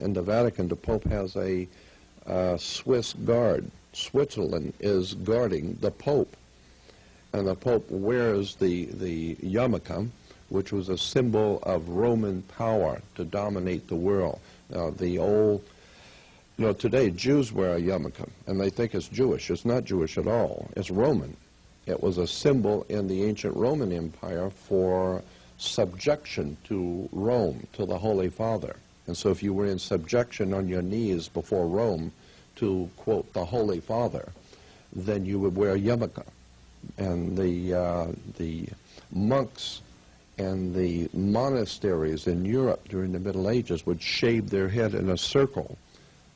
In the Vatican, the Pope has a Swiss guard. Switzerland is guarding the Pope. And the Pope wears the yarmulke, which was a symbol of Roman power to dominate the world. Today Jews wear a yarmulke, and they think it's Jewish. It's not Jewish at all. It's Roman. It was a symbol in the ancient Roman Empire for subjection to Rome, to the Holy Father. And so if you were in subjection on your knees before Rome to, quote, the Holy Father, then you would wear a yarmulke. And the monks and the monasteries in Europe during the Middle Ages would shave their head in a circle.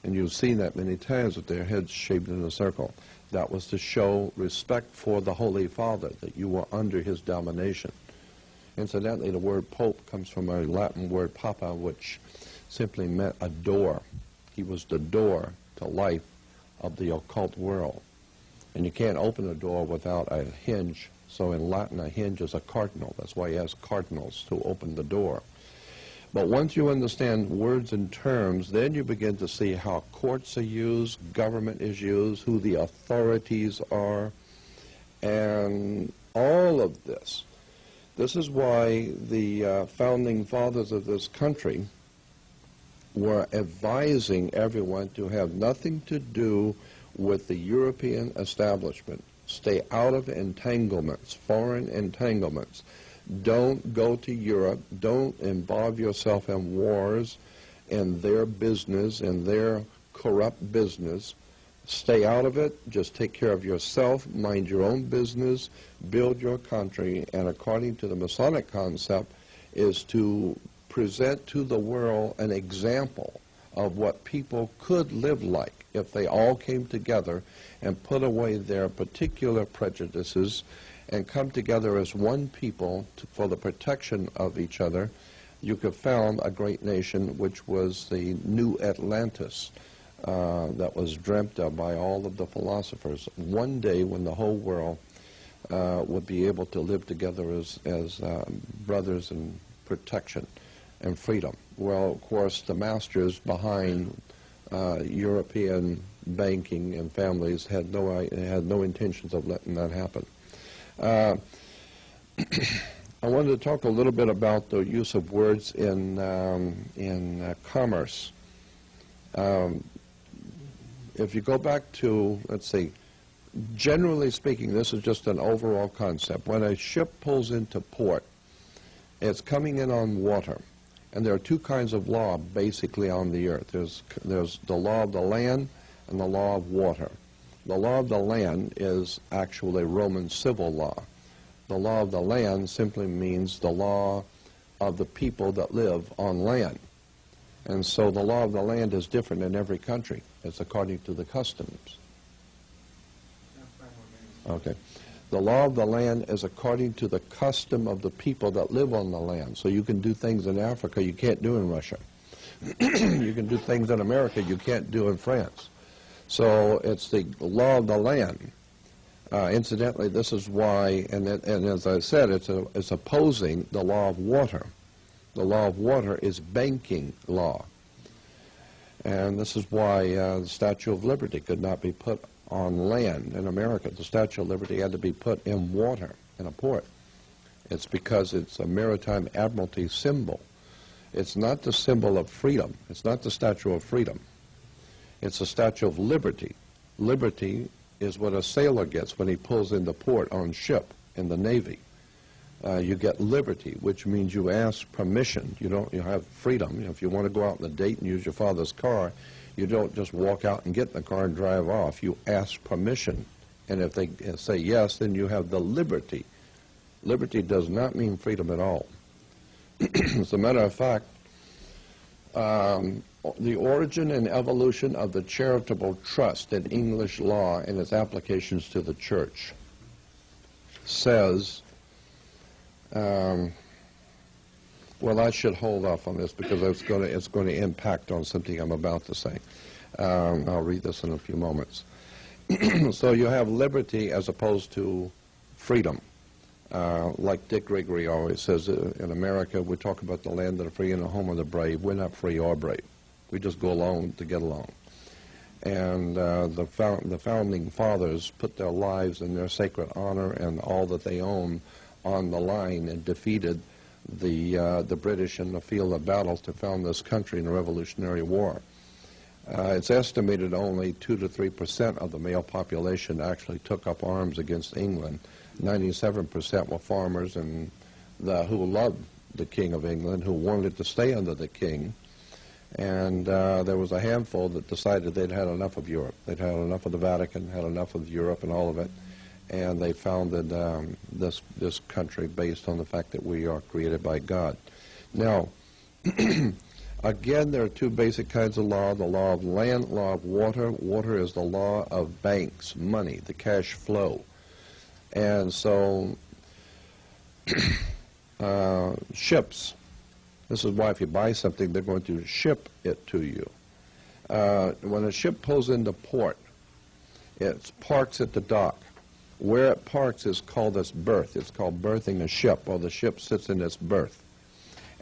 And you've seen that many times with their heads shaved in a circle. That was to show respect for the Holy Father, that you were under his domination. Incidentally, the word Pope comes from a Latin word papa, which simply meant a door. He was the door to life of the occult world. And you can't open a door without a hinge. So in Latin, a hinge is a cardinal. That's why he has cardinals to open the door. But once you understand words and terms, then you begin to see how courts are used, government is used, who the authorities are, and all of this. This is why the founding fathers of this country were advising everyone to have nothing to do with the European establishment. Stay out of entanglements, foreign entanglements. Don't go to Europe. Don't involve yourself in wars and their business and their corrupt business. Stay out of it. Just take care of yourself. Mind your own business. Build your country. And according to the Masonic concept, is to present to the world an example of what people could live like if they all came together and put away their particular prejudices and come together as one people for the protection of each other. You could found a great nation, which was the New Atlantis, that was dreamt of by all of the philosophers. One day when the whole world would be able to live together as brothers in protection and freedom. Well, of course, the masters behind European banking and families had no intentions of letting that happen. I wanted to talk a little bit about the use of words in commerce. If you go back to, let's see, generally speaking, this is just an overall concept. When a ship pulls into port, it's coming in on water. And there are two kinds of law basically on the earth. There's the law of the land and the law of water. The law of the land is actually Roman civil law. The law of the land simply means the law of the people that live on land. And so the law of the land is different in every country. It's according to the customs. Okay. The law of the land is according to the custom of the people that live on the land. So you can do things in Africa you can't do in Russia. You can do things in America you can't do in France. So it's the law of the land. Incidentally, this is why, and as I said, it's opposing the law of water. The law of water is banking law. And this is why the Statue of Liberty could not be put on land in America. The Statue of Liberty had to be put in water, in a port. It's because it's a maritime admiralty symbol. It's not the symbol of freedom. It's not the Statue of Freedom. It's a Statue of Liberty. Liberty is what a sailor gets when he pulls in the port on ship in the Navy. You get liberty, which means you ask permission. You have freedom. If you want to go out on a date and use your father's car, you don't just walk out and get in the car and drive off. You ask permission. And if they say yes, then you have the liberty. Liberty does not mean freedom at all. As a matter of fact, the origin and evolution of the charitable trust in English law and its applications to the church says, well, I should hold off on this because it's going to impact on something I'm about to say. I'll read this in a few moments. So you have liberty as opposed to freedom. Like Dick Gregory always says, in America we talk about the land of the free and the home of the brave. We're not free or brave. We just go along to get along. And the founding fathers put their lives and their sacred honor and all that they own on the line and defeated the British in the field of battle to found this country in the Revolutionary War. It's estimated only 2 to 3% of the male population actually took up arms against England. 97% were farmers and who loved the King of England, who wanted to stay under the king. And there was a handful that decided they'd had enough of Europe. They'd had enough of the Vatican, had enough of Europe and all of it. And they founded this country based on the fact that we are created by God. Now, again, there are two basic kinds of law: the law of land, law of water. Water is the law of banks, money, the cash flow. And so, ships. This is why if you buy something, they're going to ship it to you. When a ship pulls into port, it parks at the dock. Where it parks is called its berth. It's called berthing a ship, or the ship sits in its berth.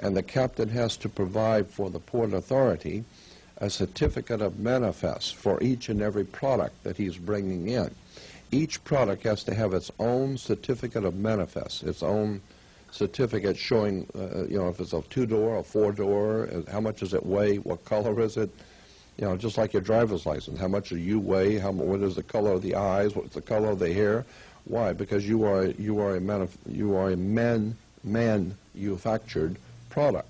And the captain has to provide for the port authority a certificate of manifest for each and every product that he's bringing in. Each product has to have its own certificate of manifest, its own certificate showing, if it's a 2-door, a 4-door, how much does it weigh, what color is it, just like your driver's license. How much do you weigh? What is the color of the eyes? What's the color of the hair? Why? Because you are a manufactured product.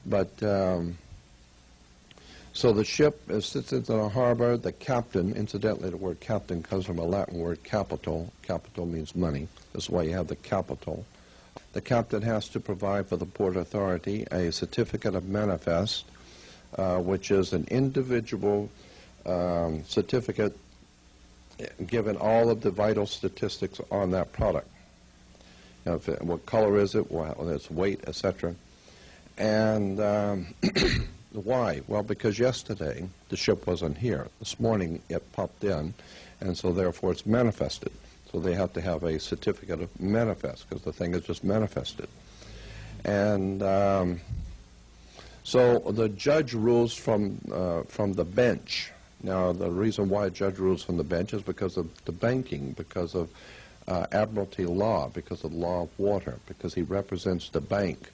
But so the ship sits in the harbor. The captain, incidentally, the word captain comes from a Latin word capital. Capital means money. That's why you have the capital. The captain has to provide for the port authority a certificate of manifest, which is an individual certificate given all of the vital statistics on that product. What color is it, its weight, etc. And why? Well, because yesterday the ship wasn't here. This morning it popped in, and so therefore it's manifested. So they have to have a certificate of manifest, because the thing is just manifested. And so the judge rules from the bench. Now, the reason why a judge rules from the bench is because of the banking, because of admiralty law, because of the law of water, because he represents the bank.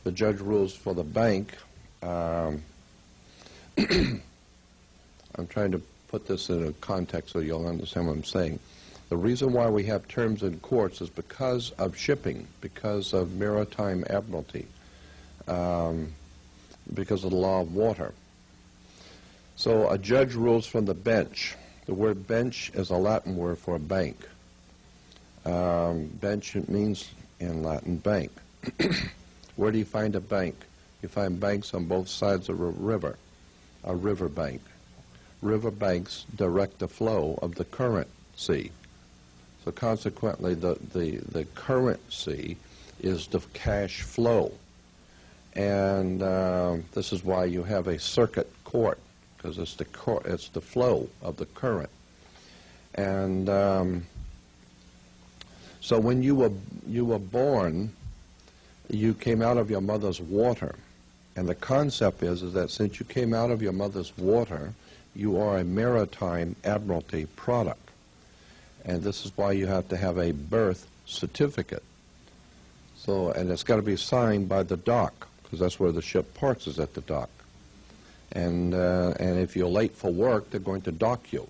The judge rules for the bank. I'm trying to put this in a context so you'll understand what I'm saying. The reason why we have terms in courts is because of shipping, because of maritime admiralty, because of the law of water. So a judge rules from the bench. The word bench is a Latin word for a bank. Bench means, in Latin, bank. Where do you find a bank? You find banks on both sides of a river bank. River banks direct the flow of the current sea. So consequently, the currency is the cash flow. And this is why you have a circuit court, because it's the flow of the current. And so when you were born, you came out of your mother's water. And the concept is that since you came out of your mother's water, you are a maritime admiralty product. And this is why you have to have a birth certificate. So, and it's got to be signed by the dock, because that's where the ship parks, is at the dock. And if you're late for work, they're going to dock you.